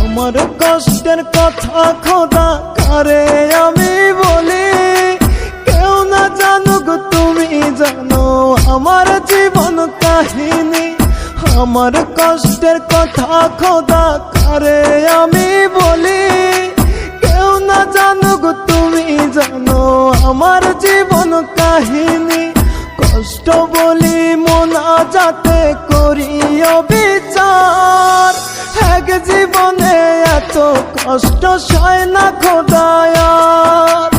আমার কষ্টের কথা খোদা কারে আমি বলি, কেউ না জানুক তুমি জানো আমার জীবন কাহিনী। আমার কষ্টের কথা খোদা কারে আমি বলি, কেউ না জানুক তুমি জানো আমার জীবন কাহিনী। কষ্ট বলি মোনাজাতে করি বিচার, এক জীবনে এত কষ্ট সয় না খোদায়ার,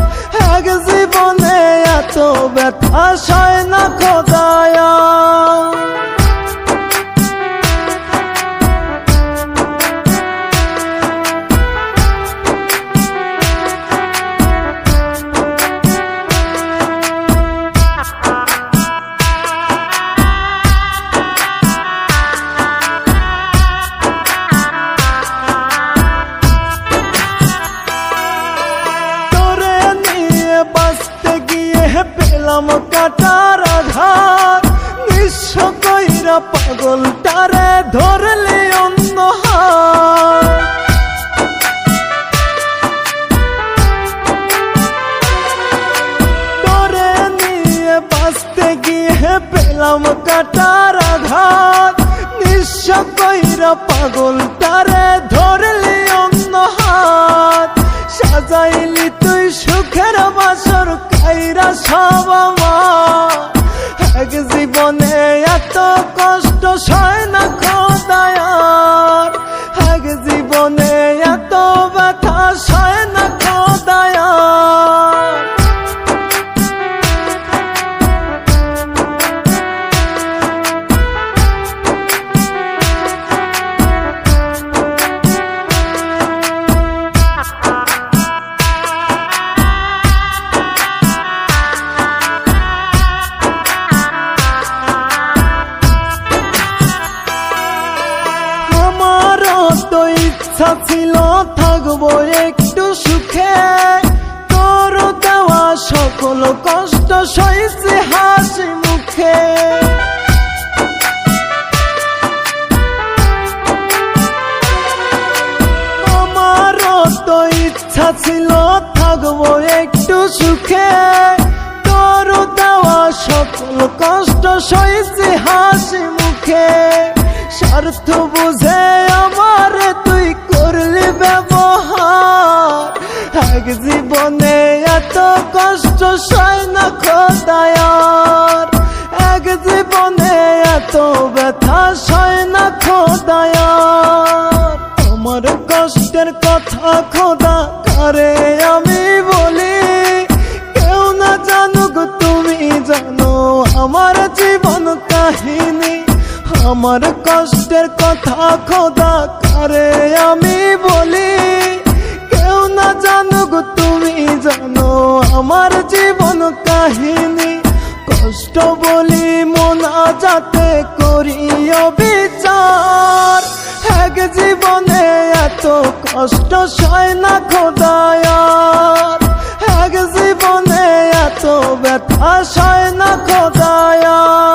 এক জীবনে এত ব্যথা সয় না খোদায়ার। পেলাম কাটার আঘাত, নিঃস্ব কইরা পাগলটারে ধরলে অন্য হাত। তোরে নিয়ে বাঁচতে গিয়ে পেলাম কাটার আঘাত, নিঃস্ব কইরা পাগলটারে ধরলে অন্য হাত। সাজাইলি তুই সুখের বাসর কাইরা সব আমার, এক জীবনে এত কষ্ট সয় না খোদায়ার, এক জীবনে এত ব্যথা সয় না খোদায়ার। ইচ্ছা ছিল থাকবো একটু সুখে, তোর দেওয়া সকল কষ্ট সইছে হাসি মুখে। আমারও তো ইচ্ছা ছিল থাকবো একটু সুখে, তোর দেওয়া সকল কষ্ট সইছে হাসি মুখে। স্বার্থ বুঝে আমার তুই করলি ব্যবহার, এক জীবনে এত কষ্ট সয় না খোদায়ার, এক জীবনে এত ব্যথা সয় না খোদায়ার। আমার কষ্টের কথা খোদা কারে আমি বলি, কেউ না জানুক তুমি জানো আমার জীবন কাহিনী। আমার কষ্টের কথা খোদা কারে আমি বলি, কেউ না জানুক তুমি জানো আমার জীবন কাহিনী। কষ্ট বলি মোনাজাতে করি বিচার, এক জীবনে এত কষ্ট সয় না খোদায়ার, এক জীবনে এত ব্যথা সয় না খোদায়ার।